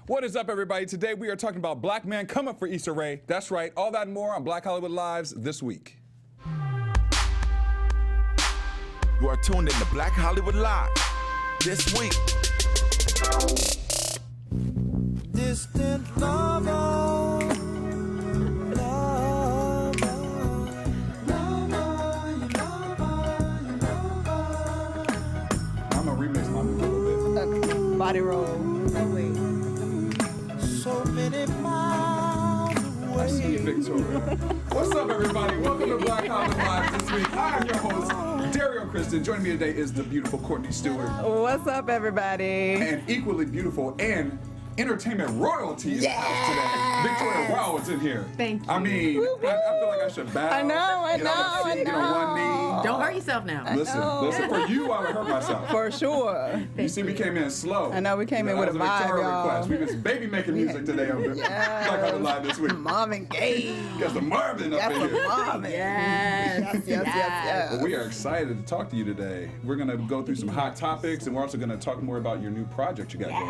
What is up, everybody? Today we are talking about Black Men coming for Issa Rae. That's right, all that and more on Black Hollywood Lives this week. You are tuned in to Black Hollywood Live this week. Distant lover, I'm gonna remix my move a little bit. Body roll. so many miles I see away. you, Victoria. What's up, everybody? Welcome to Black Hollywood Live this week. I am your host, Derrial Christon. Joining me today is the beautiful Courtney Stewart. What's up, everybody? And equally beautiful and entertainment royalty in the house today. Victoria Rowell is in here. Thank you. I mean, I feel like I should bow. I know, get on my feet, get on one knee. Don't hurt yourself now. Listen, for you, I would hurt myself. For sure. You see, we came in slow. I know, we came in with a that was vibe, Victoria y'all. request. We was baby making music today on Black Hollywood Live this week. Marvin Gaye. Got some Marvin up That's in a here. Marvin. Yes. Yes. Well, we are excited to talk to you today. We're going to go through some hot topics, and we're also going to talk more about your new project you got going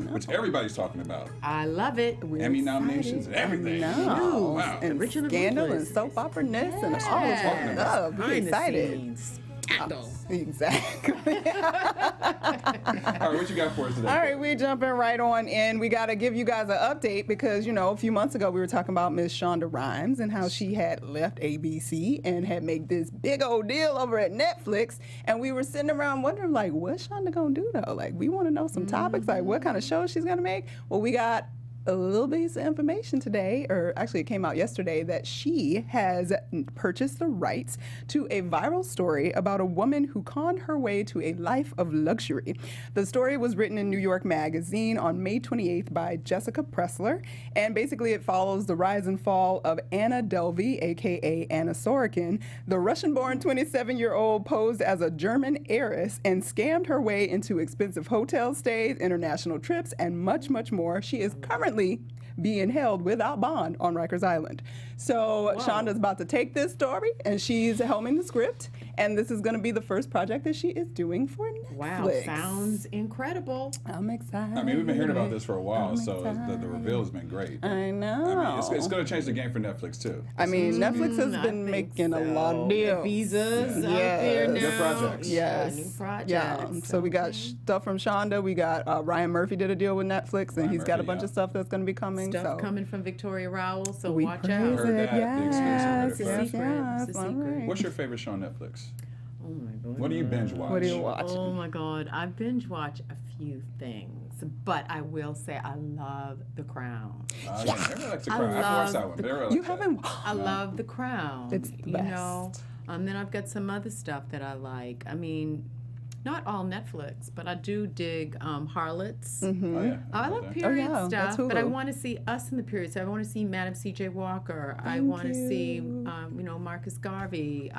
on, which everybody's talking about. I love it. Emmy nominations and everything. No. Wow. And Rich and the scandal and Ruthless. soap opera-ness and all talking that about. stuff. We excited. Scandal. Exactly. All right, what you got for us today? All right, we're jumping right on in. We got to give you guys an update because, you know, a few months ago we were talking about Miss Shonda Rhimes and how she had left ABC and had made this big old deal over at Netflix. And we were sitting around wondering, like, what's Shonda going to do, though? Like, we want to know some topics, like what kind of show she's going to make. Well, we got a little piece of information today, or actually it came out yesterday, that she has purchased the rights to a viral story about a woman who conned her way to a life of luxury. The story was written in New York Magazine on May 28th by Jessica Pressler, and basically it follows the rise and fall of Anna Delvey, aka Anna Sorokin. The Russian-born 27-year-old posed as a German heiress and scammed her way into expensive hotel stays, international trips, and much, much more. She is currently being held without bond on Rikers Island. So Shonda's about to take this story, and she's helming the script, and this is going to be the first project that she is doing for Netflix. Wow, sounds incredible. I'm excited. I mean, we've been hearing about this for a while, so the reveal has been great. I know. I mean, it's going to change the game for Netflix, too. I mean, Netflix has I been think making a lot of deals. Visas out Yes. there now. Good projects. Yes. New projects. Yeah. So we got stuff from Shonda. We got Ryan Murphy did a deal with Netflix, and Ryan he's got a Murphy, bunch yeah. of stuff that's going to be coming. Stuff so. coming from Victoria Rowell, so We watch praise out. Heard it. that, the exclusive, Yes, heard it yes, first. yes. It's a All secret. right. What's your favorite show on Netflix? Oh my God. What do you binge watch? What are you watching? Oh my God, I binge watch a few things, but I will say I love The Crown. Everyone likes The I Crown. I've watched that love one. The but everyone You likes that. haven't. I love The Crown. It's the You know, best. then I've got some other stuff that I like. I mean, not all Netflix, but I do dig Harlots. Oh, yeah. I love that. period yeah, that's stuff, but I Hulu. want to see us in the period. So I want to see Madam C.J. Walker. I want to see, Marcus Garvey.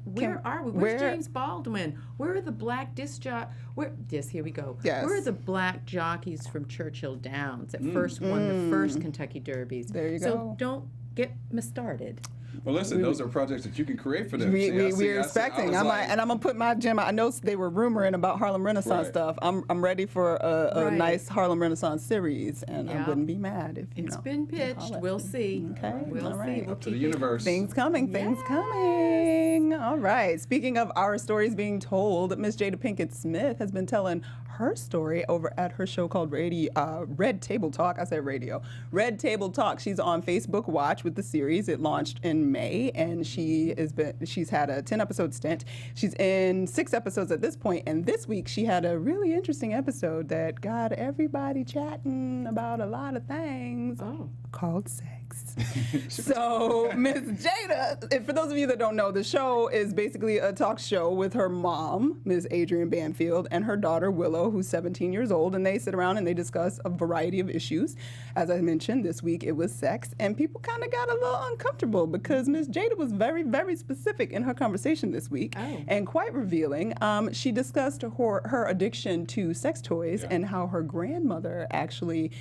Where are we? Where's where- James Baldwin? Where are the black disc jockeys? Here we go. Yes. Where are the black jockeys from Churchill Downs that first won the first Kentucky Derbies? There you So go. don't get me started. Well, listen, those are projects that you can create for them. We're expecting. I'm And I'm gonna put my gem. I know they were rumoring about Harlem Renaissance Right. stuff. I'm ready for a Right. nice Harlem Renaissance series, and I Yeah. wouldn't be mad if It's been pitched. We'll see. Okay. We'll All see. right. We'll to the keep it- universe. Things coming, things coming. All right. Speaking of our stories being told, Miss Jada Pinkett Smith has been telling her story over at her show called Red Table Talk. I said radio. Red Table Talk. She's on Facebook Watch with the series. It launched in May, and she's had a 10-episode stint. She's in 6 episodes at this point, and this week she had a really interesting episode that got everybody chatting about a lot of things called sex. So Miss Jada, and for those of you that don't know, the show is basically a talk show with her mom, Ms. Adrienne Banfield, and her daughter Willow, who's 17 years old, and they sit around and they discuss a variety of issues. As I mentioned, this week it was sex, and people kind of got a little uncomfortable because Ms. Jada was very, very specific in her conversation this week, and quite revealing. She discussed her addiction to sex toys and how her grandmother actually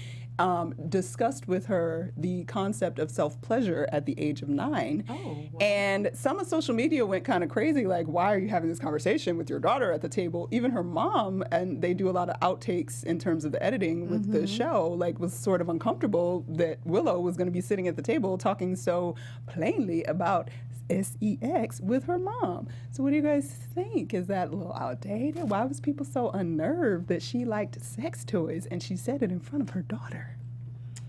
discussed with her the concept of self-pleasure at the age of 9. Oh, wow. And some of social media went kind of crazy, like, why are you having this conversation with your daughter at the table? Even her mom, and they do a lot of outtakes in terms of the editing with the show, like, was sort of uncomfortable that Willow was going to be sitting at the table talking so plainly about sex with her mom. So what do you guys think? Is that a little outdated? Why was people so unnerved that she liked sex toys and she said it in front of her daughter?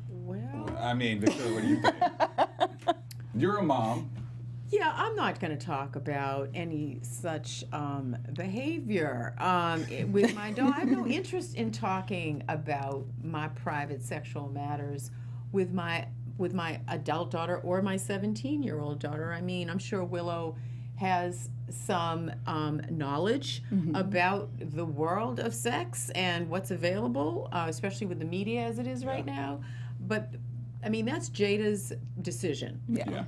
Well, I mean, Victoria, what do you think? You're a mom. yeah, I'm not going to talk about any such behavior with my daughter. I have no interest in talking about my private sexual matters with my adult daughter or my 17-year-old daughter. I mean, I'm sure Willow has some knowledge about the world of sex and what's available, especially with the media as it is right now. But I mean, that's Jada's decision. Yeah.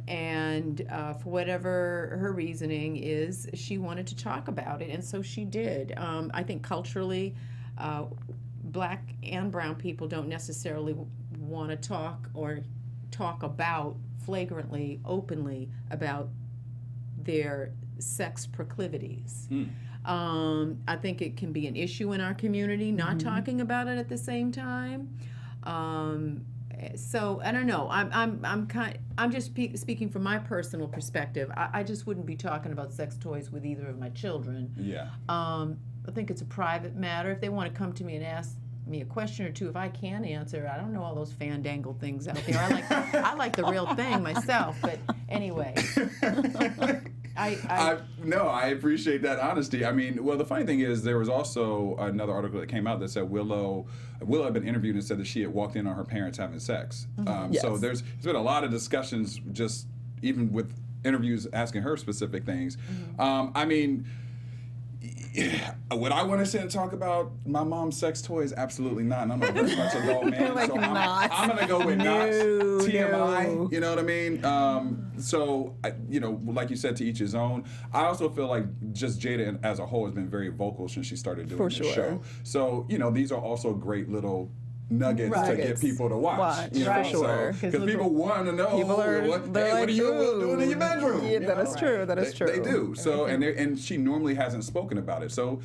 And for whatever her reasoning is, she wanted to talk about it, and so she did. I think culturally, Black and brown people don't necessarily want to talk about flagrantly, openly about their sex proclivities. I think it can be an issue in our community, not talking about it at the same time. So I don't know. I'm just speaking from my personal perspective. I just wouldn't be talking about sex toys with either of my children. Yeah. I think it's a private matter. If they want to come to me and ask me a question or two, if I can answer, I don't know all those fandangle things out there. I like the real thing myself. But anyway, I appreciate that honesty. I mean, well, the funny thing is there was also another article that came out that said Willow had been interviewed and said that she had walked in on her parents having sex. So there's been a lot of discussions, just even with interviews asking her specific things. I mean, would I want to sit and talk about my mom's sex toys? Absolutely not. And I'm a very much adult man, Like so not. I'm going to go with not. No, TMI, no. you know what I mean? So, like you said, to each his own. I also feel like just Jada as a whole has been very vocal since she started doing this show. So, these are also great little nuggets to get people to watch. For sure. Because people want to know what are you doing in your bedroom? Yeah, that is true. That is true. They do. So, and she normally hasn't spoken about it. So,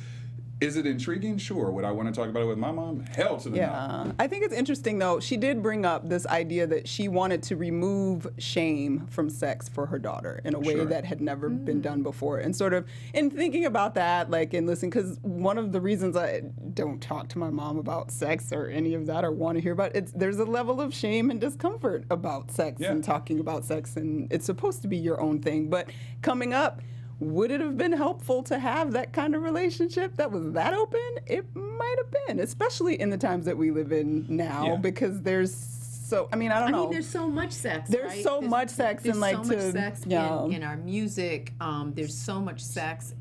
is it intriguing? Sure. Would I want to talk about it with my mom? Hell to the no. I think it's interesting, though. She did bring up this idea that she wanted to remove shame from sex for her daughter in a way that had never been done before. And sort of in thinking about that, like, and listening, because one of the reasons I don't talk to my mom about sex or any of that or want to hear about it, there's a level of shame and discomfort about sex and talking about sex. And it's supposed to be your own thing. But coming up, would it have been helpful to have that kind of relationship that was that open? It might have been, especially in the times that we live in now, because there's so, I mean, I don't know. There's so much sex, There's right? so much sex there's in, like, so much sex in our music. There's so much sex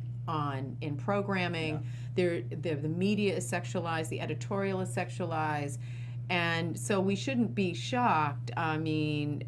in programming. The media is sexualized. The editorial is sexualized. And so we shouldn't be shocked, I mean,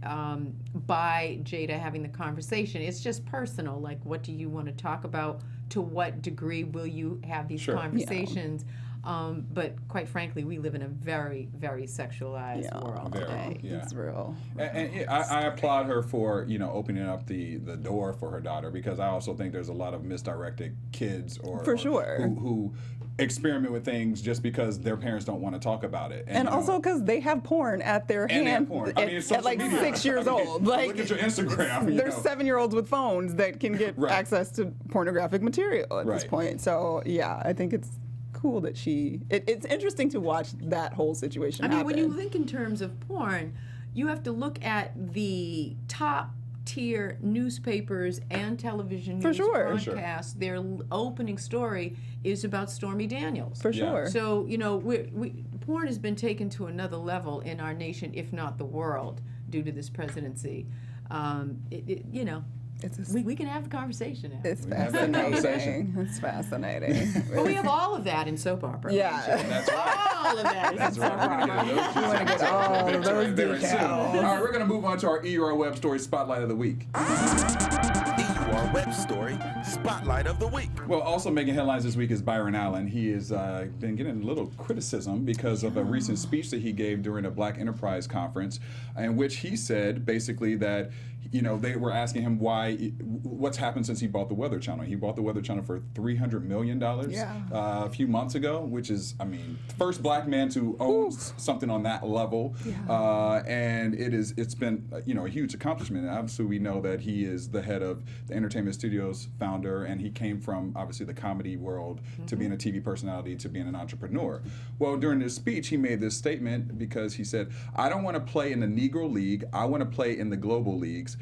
by Jada having the conversation. It's just personal. Like, what do you want to talk about? To what degree will you have these conversations? But quite frankly, we live in a very, very sexualized world today. It's real. And I applaud her for, opening up the door for her daughter, because I also think there's a lot of misdirected kids who experiment with things just because their parents don't want to talk about it. And also because they have porn at their hand at like 6 years old. Like, look at your Instagram. There's 7-year-olds with phones that can get access to pornographic material at this point. So, yeah, I think it's cool that it's interesting to watch that whole situation happen. When you think in terms of porn, you have to look at the top tier newspapers and television news broadcasts. Their opening story is about Stormy Daniels. For sure. So, porn has been taken to another level in our nation, if not the world, due to this presidency. We can have a conversation now. It's fascinating. It's fascinating. But we have all of that in soap opera. Yeah. That's right. All of that is in soap opera. You want to get all of those details. All right, we're going to move on to our EUR Web Story Spotlight of the Week. EUR Web Story Spotlight of the week. Well, also making headlines this week is Byron Allen. He has been getting a little criticism because of a recent speech that he gave during a Black Enterprise conference, in which he said basically that, you know, they were asking him what's happened since he bought the Weather Channel. He bought the Weather Channel for $300 million a few months ago, which is, I mean, first Black man to own something on that level. And it's been, you know, a huge accomplishment. And obviously we know that he is the head of the Entertainment Studios founder, and he came from obviously the comedy world to being a TV personality to being an entrepreneur. Well, during this speech, he made this statement because he said, I don't want to play in the Negro League, I want to play in the global leagues.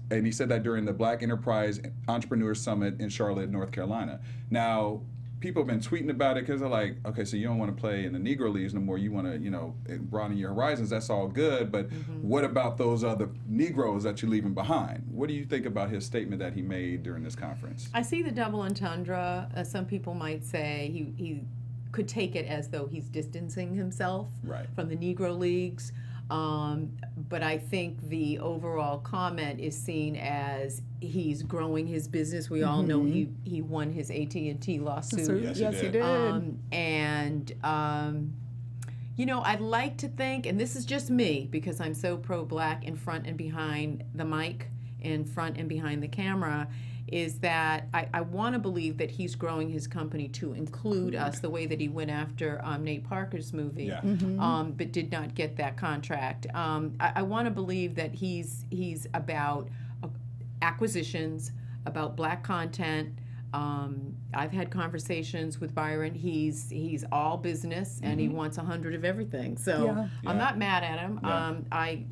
And he said that during the Black Enterprise Entrepreneur Summit in Charlotte, North Carolina. Now, people have been tweeting about it because they're like, okay, so you don't want to play in the Negro Leagues no more. You want to, you know, broaden your horizons. That's all good. But what about those other Negroes that you're leaving behind? What do you think about his statement that he made during this conference? I see the double entendre. Some people might say he could take it as though he's distancing himself from the Negro Leagues. But I think the overall comment is seen as he's growing his business. We all know he won his AT&T lawsuit. Yes, he did. You know, I'd like to think, and this is just me because I'm so pro-Black in front and behind the mic, in front and behind the camera, is that I want to believe that he's growing his company to include us the way that he went after Nate Parker's movie, but did not get that contract. I want to believe that he's about acquisitions, about Black content. I've had conversations with Byron. He's all business, and he wants 100 of everything. So I'm not mad at him. I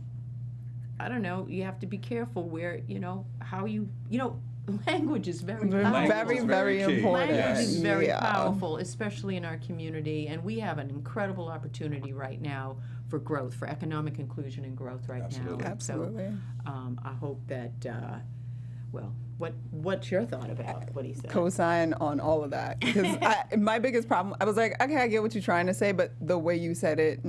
don't know. You have to be careful where, you know, how you know. Language is very powerful. Very important. Language is very powerful, especially in our community, and we have an incredible opportunity right now for growth, for economic inclusion and growth right now. Absolutely. So I hope that, well, what's your thought about what he said? Co-sign on all of that. Because my biggest problem, I was like, okay, I get what you're trying to say, but the way you said it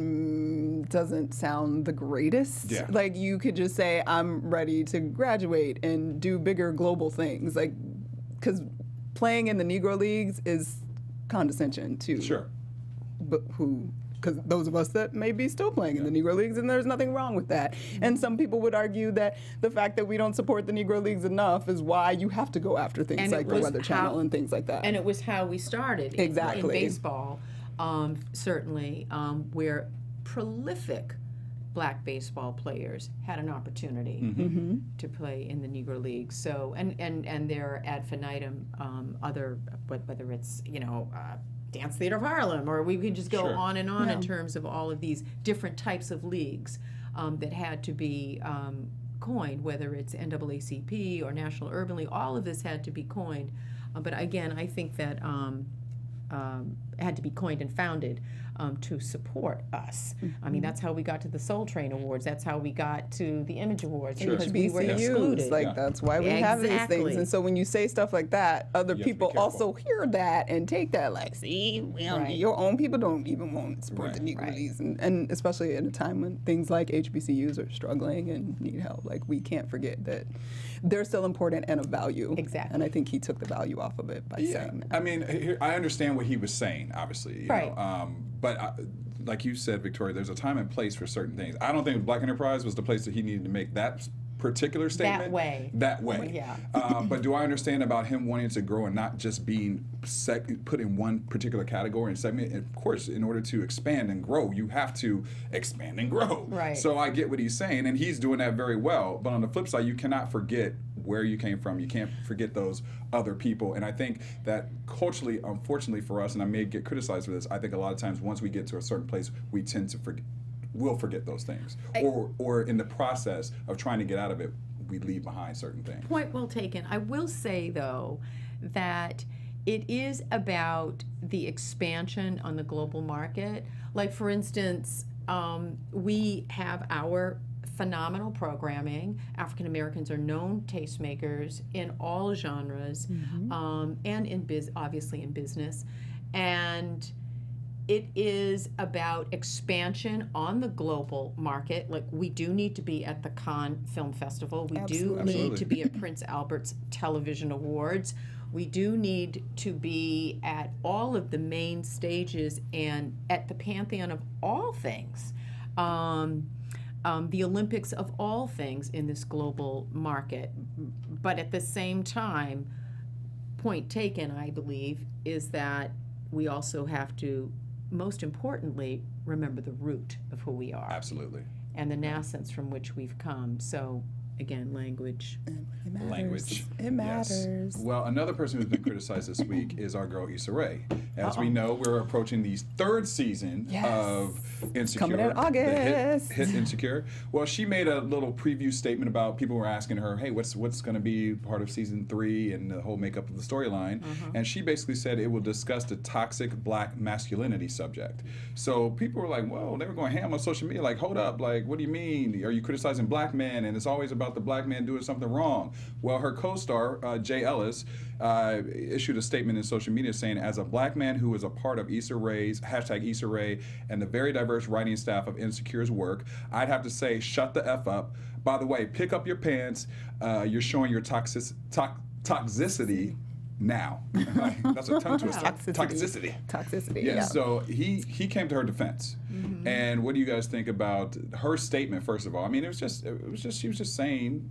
doesn't sound the greatest. Yeah. Like, you could just say, I'm ready to graduate and do bigger global things. Like, because playing in the Negro Leagues is condescension to because those of us that may be still playing in the Negro Leagues, and there's nothing wrong with that. And some people would argue that the fact that we don't support the Negro Leagues enough is why you have to go after things like the Weather Channel and things like that. And it was how we started in baseball, certainly, where prolific Black baseball players had an opportunity to play in the Negro Leagues. So, and there are ad infinitum other, whether it's, you know, Dance Theater of Harlem, or we could just go on and on in terms of all of these different types of leagues that had to be coined, whether it's NAACP or National Urban League. All of this had to be coined. But again, I think that had to be coined and founded to support us. I mean, that's how we got to the Soul Train Awards. That's how we got to the Image Awards, because we were excluded. Like, that's why we have these things. And so when you say stuff like that, other people also hear that and take that like, see, your own people don't even want to support the Negro Leagues. And especially at a time when things like HBCUs are struggling and need help. Like, we can't forget that they're still important and of value. Exactly. And I think he took the value off of it by saying that. I mean, I understand what he was saying, obviously. You know, but like you said, Victoria, there's a time and place for certain things. I don't think Black Enterprise was the place that he needed to make that particular statement. That way. Yeah. But do I understand about him wanting to grow and not just being put in one particular category and segment? And of course, in order to expand and grow, you have to expand and grow. Right. So I get what he's saying, and he's doing that very well. But on the flip side, you cannot forget where you came from. You can't forget those other people. And I think that culturally, unfortunately for us, and I may get criticized for this, I think a lot of times once we get to a certain place, we tend to we'll forget those things. Or in the process of trying to get out of it, we leave behind certain things. Point well taken. I will say, though, that it is about the expansion on the global market. Like, for instance, we have our phenomenal programming. African Americans are known tastemakers in all genres, and obviously in business. And it is about expansion on the global market. Like, we do need to be at the Cannes Film Festival. We do need to be at Prince Albert's Television Awards. We do need to be at all of the main stages and at the pantheon of all things, the Olympics of all things in this global market. But at the same time, point taken, I believe, is that we also have to, most importantly, remember the root of who we are. Absolutely. And the nascence from which we've come. So, again, language. It matters. Language. It matters. Yes. Well, another person who's been criticized this week is our girl Issa Rae. As we know, we're approaching the third season of Insecure. Coming in August. The hit Insecure. Well, she made a little preview statement about people were asking her, hey, what's going to be part of season 3 and the whole makeup of the storyline. And she basically said it will discuss the toxic black masculinity subject. So people were like, whoa, they were going ham on social media, like, hold up, like, what do you mean? Are you criticizing black men? And it's always about the black man doing something wrong. Well, her co-star, Jay Ellis, issued a statement in social media saying, as a black man who is a part of Issa Rae's, #IssaRae, and the very diverse writing staff of Insecure's work, I'd have to say, shut the F up. By the way, pick up your pants. You're showing your toxicity now. That's a tongue twister. Toxicity. Toxicity. Yeah. Yeah. So he came to her defense. And what do you guys think about her statement? First of all, I mean, it was just she was just saying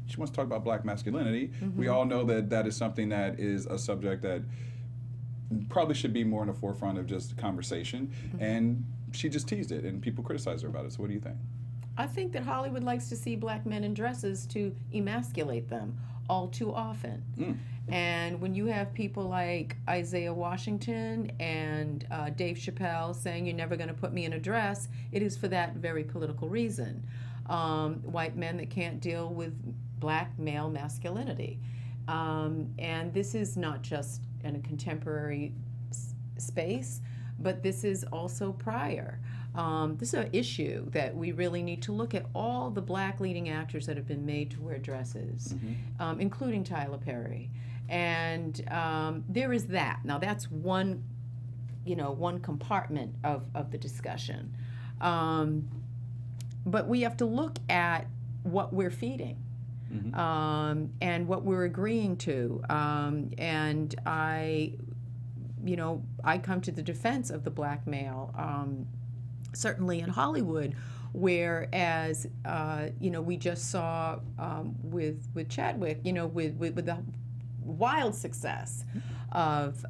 she wants to talk about black masculinity. We all know that is something that is a subject that probably should be more in the forefront of just conversation. And she just teased it, and people criticize her about it. So what do you think? I think that Hollywood likes to see black men in dresses to emasculate them all too often. And when you have people like Isaiah Washington and Dave Chappelle saying you're never going to put me in a dress, it is for that very political reason. White men that can't deal with black male masculinity. And this is not just in a contemporary space, but this is also prior. This is an issue that we really need to look at all the black leading actors that have been made to wear dresses, including Tyler Perry. And there is that. Now that's one compartment of the discussion. But we have to look at what we're feeding. And what we're agreeing to. And I come to the defense of the black male, certainly in Hollywood, whereas, we just saw with Chadwick, with the wild success of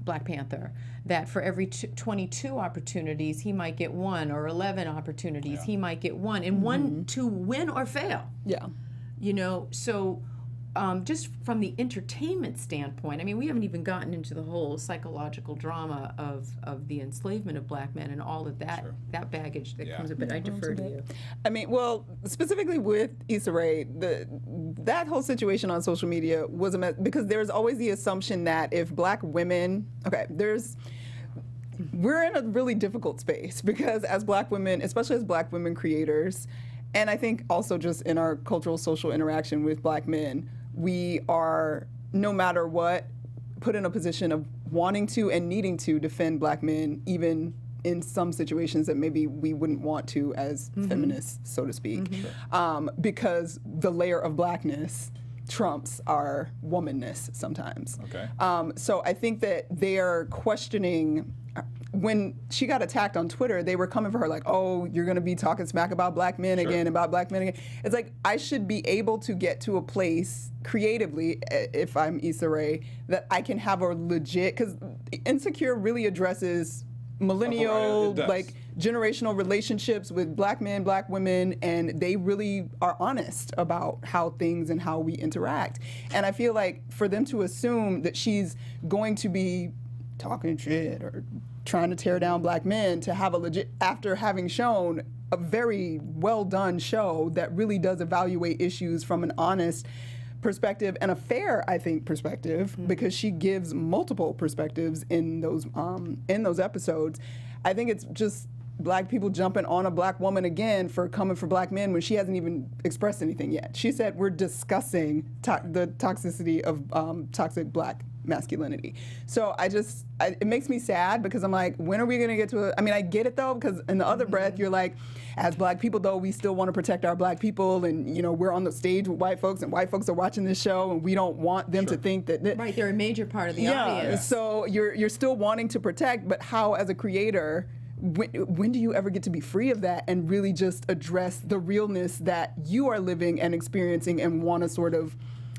Black Panther, that for every 22 opportunities, he might get 1, or 11 opportunities, he might get 1, and 1 to win or fail. Yeah. So just from the entertainment standpoint, I mean, we haven't even gotten into the whole psychological drama of the enslavement of black men and all of that that baggage that comes with it. I defer to you. I mean, well, specifically with Issa Rae, that whole situation on social media was a mess, because there's always the assumption that if black women, we're in a really difficult space, because as black women, especially as black women creators, and I think also just in our cultural social interaction with black men, we are, no matter what, put in a position of wanting to and needing to defend black men, even in some situations that maybe we wouldn't want to as feminists, so to speak, because the layer of blackness trumps our womanness sometimes. Okay. So I think that they are questioning. When she got attacked on Twitter, they were coming for her like, oh, you're going to be talking smack about black men again, about black men again. It's like, I should be able to get to a place creatively, if I'm Issa Rae, that I can have a legit, because Insecure really addresses millennial, like generational relationships with black men, black women, and they really are honest about how things and how we interact. And I feel like for them to assume that she's going to be talking shit or trying to tear down black men, to have a legit, after having shown a very well done show that really does evaluate issues from an honest perspective and a fair, I think, perspective, because she gives multiple perspectives in those episodes. I think it's just black people jumping on a black woman again for coming for black men when she hasn't even expressed anything yet. She said we're discussing the toxicity of toxic black masculinity. So it makes me sad because I'm like, when are we going to get to I mean, I get it though, because in the other breath, you're like, as black people though, we still want to protect our black people, and you know, we're on the stage with white folks, and white folks are watching this show, and we don't want them to think that right, they're a major part of the audience. So you're still wanting to protect, but how as a creator, when do you ever get to be free of that and really just address the realness that you are living and experiencing and want to sort of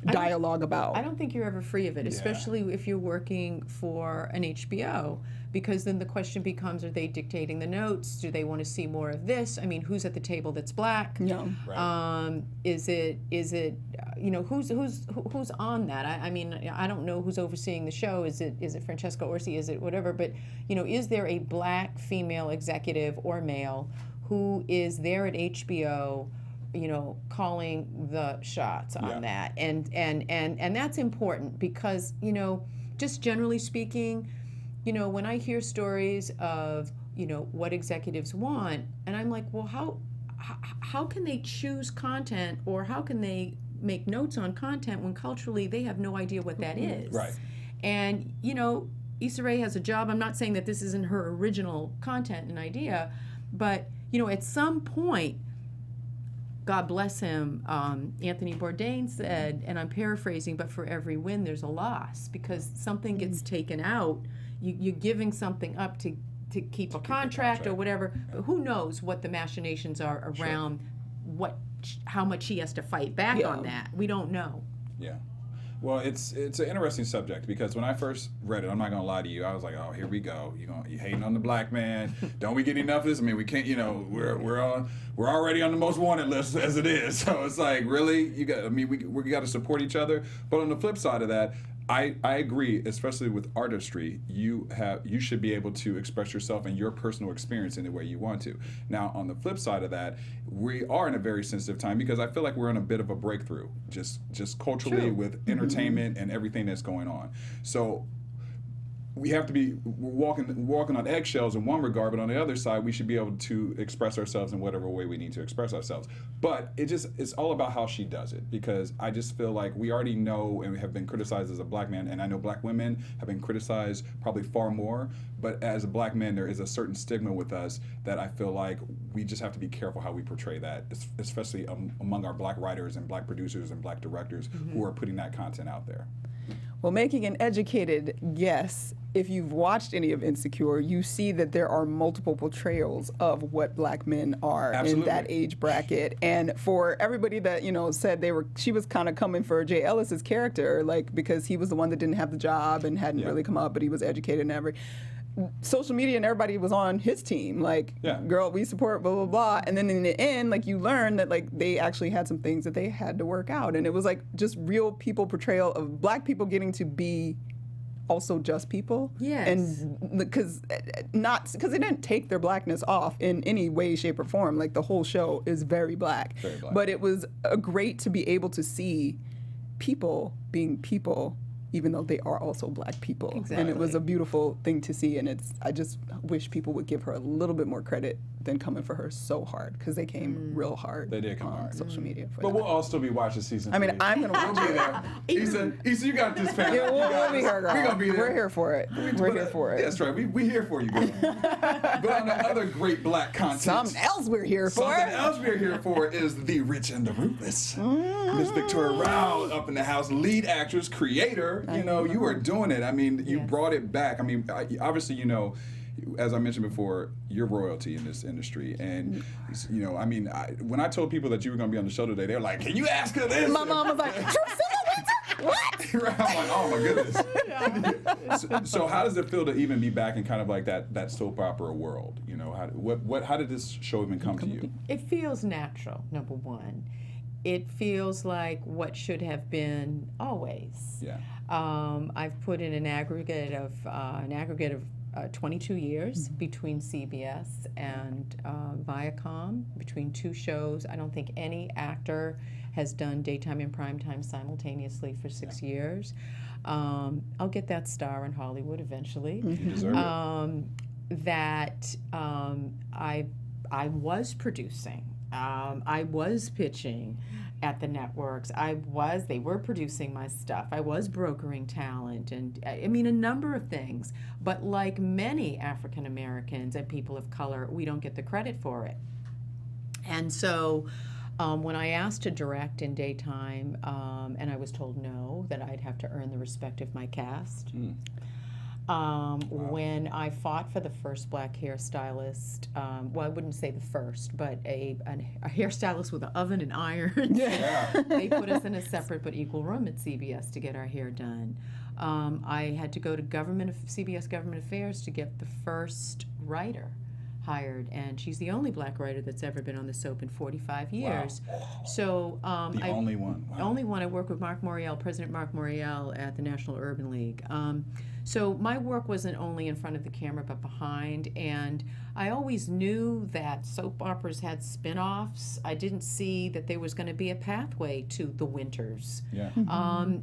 dialogue about? I don't think you're ever free of it, especially if you're working for an HBO, because then the question becomes, are they dictating the notes? Do they want to see more of this? I mean, who's at the table that's black? Yeah. Right. Is it you know, who's on that? I mean, I don't know who's overseeing the show. Is it Francesca Orsi? Is it whatever? But you know, is there a black female executive or male who is there at HBO, you know, calling the shots on that? And that's important because, you know, just generally speaking, you know, when I hear stories of, you know, what executives want, and I'm like, well, how can they choose content, or how can they make notes on content when culturally they have no idea what that is? Right. And, you know, Issa Rae has a job. I'm not saying that this isn't her original content and idea, but, you know, at some point, God bless him, Anthony Bourdain said, and I'm paraphrasing, but for every win there's a loss, because something gets taken out. You're giving something up to keep a contract or whatever, but who knows what the machinations are around how much he has to fight back on that. We don't know. Yeah. Well, it's an interesting subject, because when I first read it, I'm not gonna lie to you, I was like, oh, here we go. You hating on the black man? Don't we get enough of this? I mean, we can't. You know, we're already on the most wanted list as it is. So it's like, really, we got to support each other. But on the flip side of that, I agree, especially with artistry, you should be able to express yourself and your personal experience in the way you want to. Now, on the flip side of that, we are in a very sensitive time, because I feel like we're in a bit of a breakthrough, just culturally with entertainment and everything that's going on. So we have to be walking on eggshells in one regard, but on the other side, we should be able to express ourselves in whatever way we need to express ourselves. But it's all about how she does it, because I just feel like we already know and have been criticized as a black man, and I know black women have been criticized probably far more, but as a black man, there is a certain stigma with us that I feel like we just have to be careful how we portray that, especially among our black writers and black producers and black directors who are putting that content out there. Well, making an educated guess, if you've watched any of Insecure, you see that there are multiple portrayals of what black men are in that age bracket. And for everybody that, you know, said she was kind of coming for Jay Ellis's character, like, because he was the one that didn't have the job and hadn't really come up, but he was educated and everything. Social media and everybody was on his team, like, girl, we support blah blah blah, and then in the end, like, you learn that, like, they actually had some things that they had to work out, and it was like just real people portrayal of black people getting to be also just people. Yes. And because they didn't take their blackness off in any way, shape, or form. Like, the whole show is very black. Very black. But it was great to be able to see people being people, even though they are also black people. Exactly. And it was a beautiful thing to see, and I just wish people would give her a little bit more credit than coming for her so hard, because they came real hard. They did come on hard. Social media. But we'll all still be watching season 3. I mean, I'm going to we'll be there. Issa, you got this, family. Yeah, we'll be here, girl. We're going to be there. We're here for it. We're here for it. That's right. We here for you, girl. But on the other great black content. Something else we're here for is The Rich and the Ruthless. Miss Victoria Rowell up in the house, lead actress, creator. You know, you are doing it. I mean, you brought it back. I mean, obviously, you know, as I mentioned before, you're royalty in this industry, and you know, I mean, when I told people that you were going to be on the show today, they were like, "Can you ask her this?" My mom was like, "What?" I'm like, "Oh my goodness." So how does it feel to even be back in kind of like that soap opera world? You know, how did this show even come to you? It feels natural. Number one, it feels like what should have been always. Yeah. I've put in an aggregate of 22 years between CBS and Viacom, between two shows. I don't think any actor has done daytime and primetime simultaneously for 6 years. I'll get that star in Hollywood eventually. You deserve it. That I was producing I was pitching at the networks. They were producing my stuff. I was brokering talent, and I mean a number of things. But like many African Americans and people of color, we don't get the credit for it. And so when I asked to direct in daytime, and I was told no, that I'd have to earn the respect of my cast. When I fought for the first black hairstylist, well, I wouldn't say the first, but a hairstystylist with an oven and iron. They put us in a separate but equal room at CBS to get our hair done. I had to go to CBS Government Affairs to get the first writer hired, and she's the only black writer that's ever been on the soap in 45 years. Wow. So only one. Wow. Only one. I work with Mark Morial, President Mark Morial at the National Urban League. So my work wasn't only in front of the camera but behind, and I always knew that soap operas had spin-offs. I didn't see that there was going to be a pathway to The Winters. Yeah.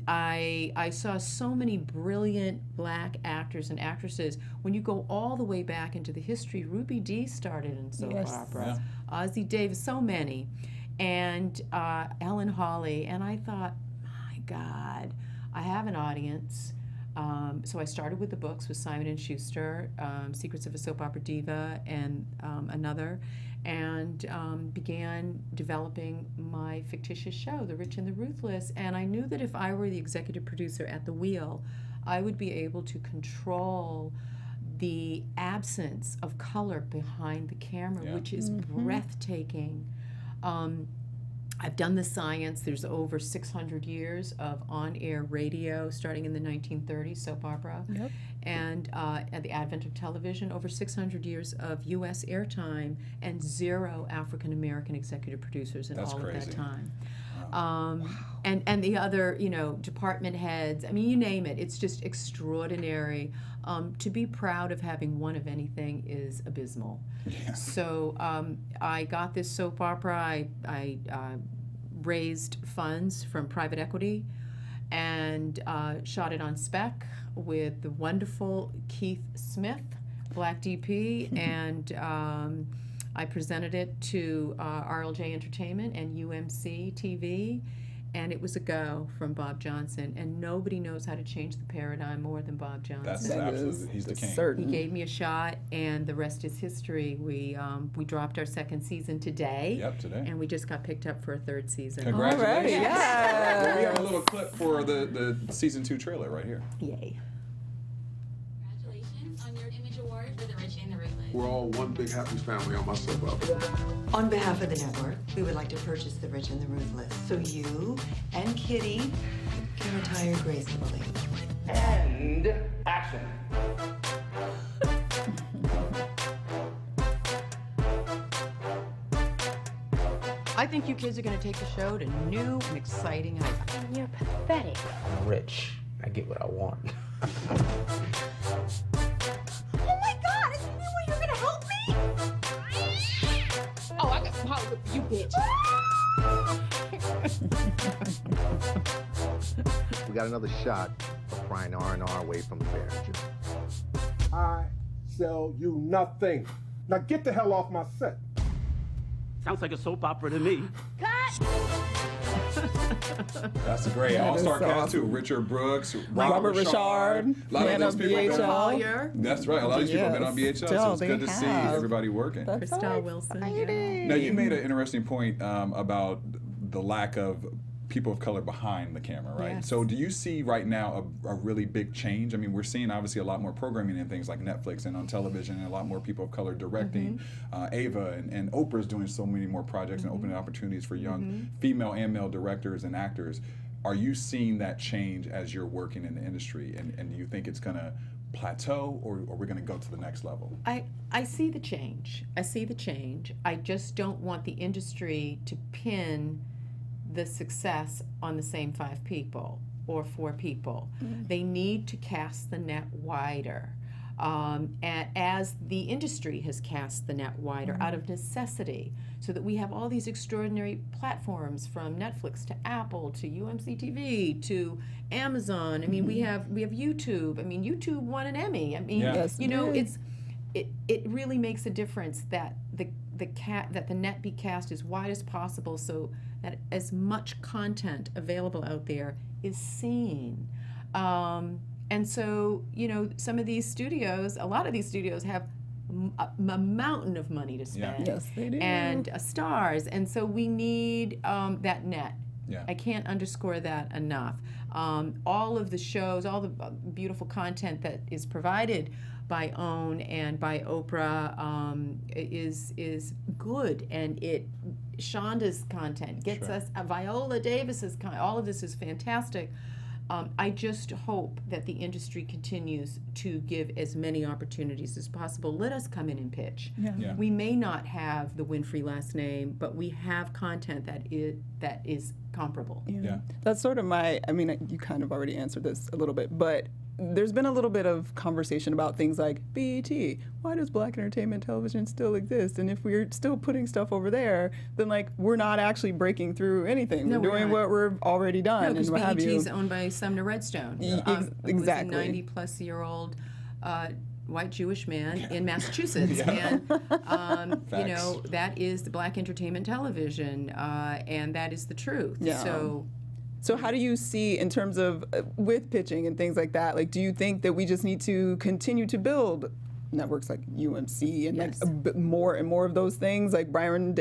I saw so many brilliant black actors and actresses. When you go all the way back into the history, Ruby Dee started in soap opera. Ozzie Davis, so many. And Ellen Hawley. And I thought, my God, I have an audience. So I started with the books with Simon & Schuster, Secrets of a Soap Opera Diva, and another, and began developing my fictitious show, The Rich and the Ruthless. And I knew that if I were the executive producer at the wheel, I would be able to control the absence of color behind the camera, which is breathtaking. I've done the science. There's over 600 years of on-air radio, starting in the 1930s, soap opera. Yep. And at the advent of television, over 600 years of U.S. airtime and 0 African-American executive producers in all of that time. Wow. And the other, department heads, I mean, you name it. It's just extraordinary. To be proud of having one of anything is abysmal. Yeah. So I got this soap opera. I raised funds from private equity and shot it on spec with the wonderful Keith Smith, Black DP, and I presented it to RLJ Entertainment and UMC TV. And it was a go from Bob Johnson, and nobody knows how to change the paradigm more than Bob Johnson. That's absolutely, he's the king. Certain. He gave me a shot, and the rest is history. We dropped our second season today. Yep, today. And we just got picked up for a third season. Congratulations. All right, yes. Well, we have a little clip for the season 2 trailer right here. Yay. Congratulations on your Image Award for The Rich and the Ruthless. We're all one big happy family on my soap opera. On behalf of the network, we would like to purchase The Rich and the Ruthless, so you and Kitty can retire gracefully. And action. I think you kids are going to take the show to new and exciting heights. You're pathetic. I'm rich. I get what I want. Oh my God, is there any way you're gonna help me? Oh, I got some Hollywood for you, bitch. We got another shot of prying R&R away from the manager. I sell you nothing. Now get the hell off my set. Sounds like a soap opera to me. That's a great all-star cast too. Richard Brooks, Robert Richard, a lot of those people. BHL. That's right. A lot of these people have been on BHL, so it's good to see everybody working. Christon Wilson. Now you made an interesting point about the lack of people of color behind the camera, right? Yes. So do you see right now a really big change? I mean, we're seeing obviously a lot more programming in things like Netflix and on television, and a lot more people of color directing. Ava and Oprah's doing so many more projects and opening opportunities for young female and male directors and actors. Are you seeing that change as you're working in the industry? And do you think it's gonna plateau, or we're gonna go to the next level? I see the change. I just don't want the industry to pin the success on the same 5 people or 4 people. They need to cast the net wider. And as the industry has cast the net wider out of necessity, so that we have all these extraordinary platforms, from Netflix to Apple to UMC TV to Amazon. I mean, we have YouTube. I mean, YouTube won an Emmy. I mean, Yes. it really makes a difference that the that the net be cast as wide as possible so that as much content available out there is seen. And so, some of these studios, a lot of these studios have a mountain of money to spend. Yes, they do. And stars. And so we need that net. Yeah. I can't underscore that enough. All of the shows, all the beautiful content that is provided by OWN and by Oprah is good, and Shonda's content gets us Viola Davis's content. All of this is fantastic. I just hope that the industry continues to give as many opportunities as possible. Let us come in and pitch. Yeah. We may not have the Winfrey last name, but we have content that is comparable. Yeah. That's sort of you kind of already answered this a little bit, but there's been a little bit of conversation about things like BET. Why does black entertainment television still exist? And if we're still putting stuff over there, then we're not actually breaking through anything. No, we're doing what we've already done. No, because and what have BET you. is owned by Sumner Redstone. Exactly. Who's a 90-plus-year-old white Jewish man in Massachusetts. And, that is the black entertainment television, and that is the truth. Yeah. So how do you see, in terms of with pitching and things like that, do you think that we just need to continue to build networks like UMC and more and more of those things, like Byron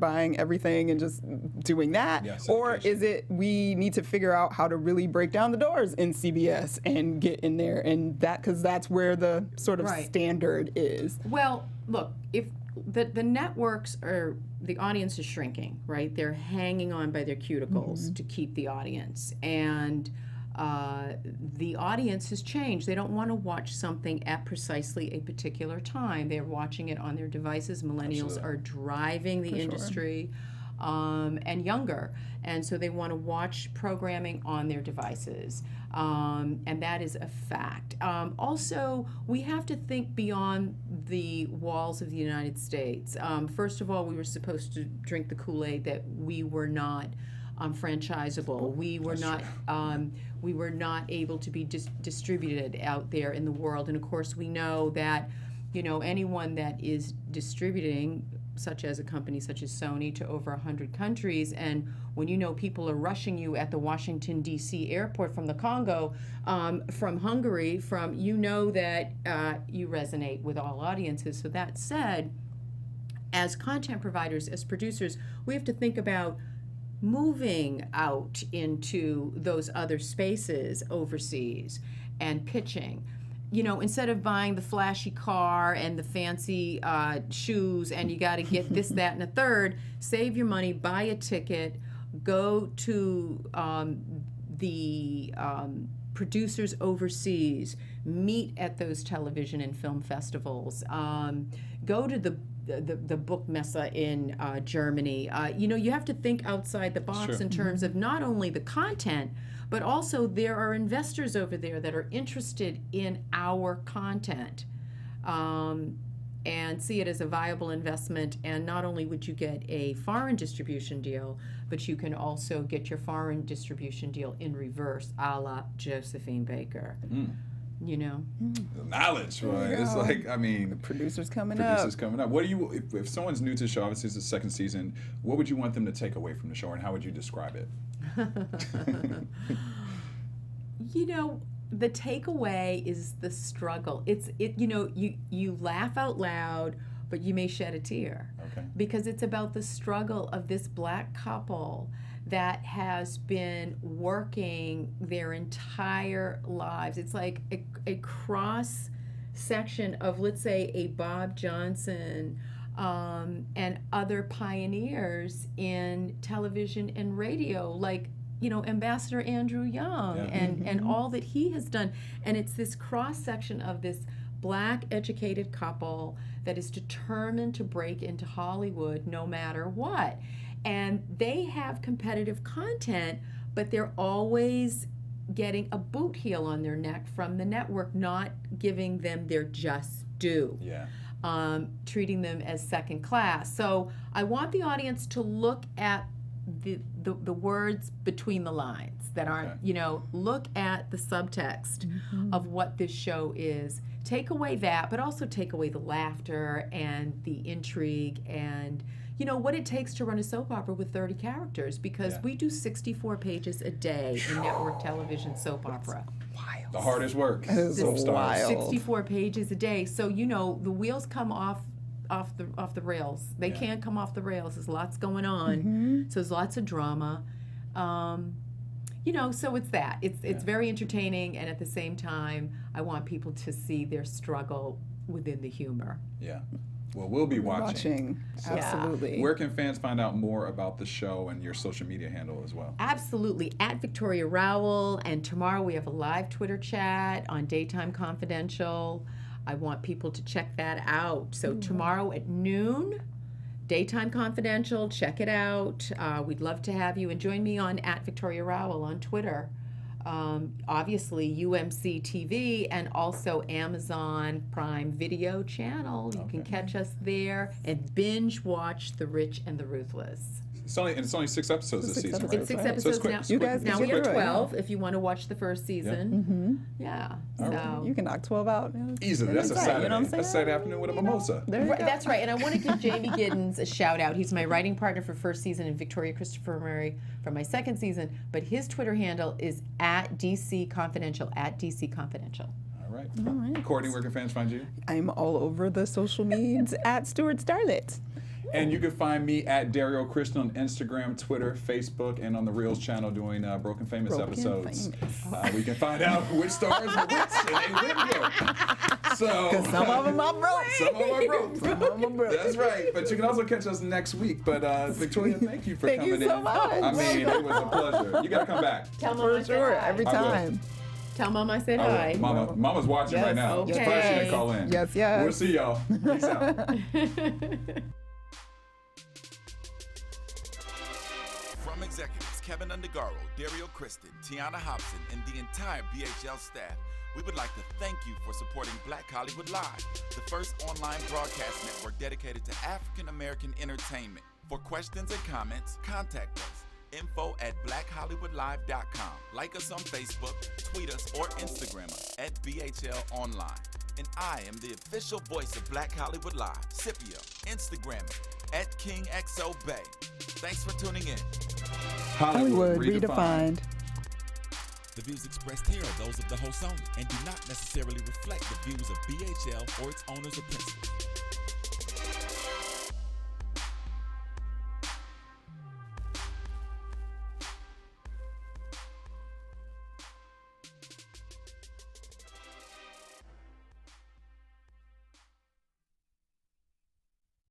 buying everything and just doing that? Yes, or education. is it we need to figure out how to really break down the doors in CBS and get in there, and because that's where the sort of standard is? Well, look, if the networks the audience is shrinking, right? They're hanging on by their cuticles to keep the audience. And the audience has changed. They don't want to watch something at precisely a particular time. They're watching it on their devices. Millennials are driving the industry, and younger. And so they want to watch programming on their devices. And that is a fact. Also, we have to think beyond the walls of the United States. First of all, we were supposed to drink the Kool-Aid that we were not franchisable. We were not able to be distributed out there in the world. And of course, we know that anyone that is distributing, such as a company such as Sony, to over 100 countries, and when people are rushing you at the Washington, D.C. airport from the Congo, from Hungary, that you resonate with all audiences. So that said, as content providers, as producers, we have to think about moving out into those other spaces overseas and pitching. Instead of buying the flashy car and the fancy shoes, and you got to get this, that, and a third, save your money, buy a ticket, go to the producers overseas, meet at those television and film festivals, go to the book messe in Germany. You have to think outside the box in terms of not only the content, but also there are investors over there that are interested in our content and see it as a viable investment. And not only would you get a foreign distribution deal, but you can also get your foreign distribution deal in reverse, a la Josephine Baker. The knowledge, right? It's the producers coming up. What do you, if someone's new to the show, obviously it's the second season, what would you want them to take away from the show, and how would you describe it? The takeaway is the struggle. You laugh out loud, but you may shed a tear. Okay. Because it's about the struggle of this black couple that has been working their entire lives. It's like a cross section of, let's say, a Bob Johnson and other pioneers in television and radio, like Ambassador Andrew Young and all that he has done. And it's this cross section of this black educated couple that is determined to break into Hollywood no matter what. And they have competitive content, but they're always getting a boot heel on their neck from the network, not giving them their just due. Treating them as second class. So I want the audience to look at the words between the lines that aren't, Okay. you know, look at the subtext of what this show is. Take away that, but also take away the laughter and the intrigue and, you know, what it takes to run a soap opera with 30 characters, because Yeah. we do 64 pages a day in network television soap opera. The hardest work. is Soap stars. wild. 64 pages a day. So, you know, the wheels come off the rails. They Yeah. can't come off the rails. There's lots going on. So there's lots of drama. You know, so it's that. It's very entertaining, and at the same time, I want people to see their struggle within the humor. Yeah. Well, we'll be watching. Absolutely. Where can fans find out more about the show and your social media handle as well? Absolutely. At Victoria Rowell, and tomorrow we have a live Twitter chat on Daytime Confidential. I want people to check that out. So tomorrow at noon, Daytime Confidential, check it out. We'd love to have you, and join me on at Victoria Rowell on Twitter. Obviously UMC TV and also Amazon Prime Video channel. You can catch us there and binge watch The Rich and the Ruthless. It's only 6 episodes this season, right? It's 6 So episodes quick. now. You guys now can we get have through it. 12 if you want to watch the first season. Yeah. So You can knock 12 out. Easily. That's a Right, Saturday. you know what I'm saying? That's Saturday afternoon with a mimosa. There you Right, go. that's right. And I want to give Jamie Giddens a shout out. He's my writing partner for first season and Victoria Christopher Murray for my second season. But his Twitter handle is at DC Confidential, at DC Confidential. All right. Courtney, where can fans find you? I'm all over the social medias at Stewart Starlet. And you can find me at Derrial Christon on Instagram, Twitter, Facebook, and on the Reels channel doing Broken Famous Broken episodes. Famous. We can find out which stars are which, and they win broke. So Some of them are broke. some of them are broke. Some of them are broke. That's right. But you can also catch us next week. But Victoria, thank you for Thank you coming so in. much. I mean, it was a pleasure. You got to come back. Tell Mama For sure, every I will. time. Tell Mom I said I will. hi. Mama's watching right now. okay. Surprised she didn't call in. Yes, yes. We'll see y'all. Peace out. From executives Keven Undergaro, Derrial, Christon, Tiana Hobson, and the entire BHL staff, we would like to thank you for supporting Black Hollywood Live, the first online broadcast network dedicated to African American entertainment. For questions and comments, contact us. info@blackhollywoodlive.com. Like us on Facebook, tweet us, or Instagram us at BHL Online. And I am the official voice of Black Hollywood Live, Scipio, Instagram at KingXOBay. Thanks for tuning in. Hollywood redefined. The views expressed here are those of the host only and do not necessarily reflect the views of BHL or its owners or principals.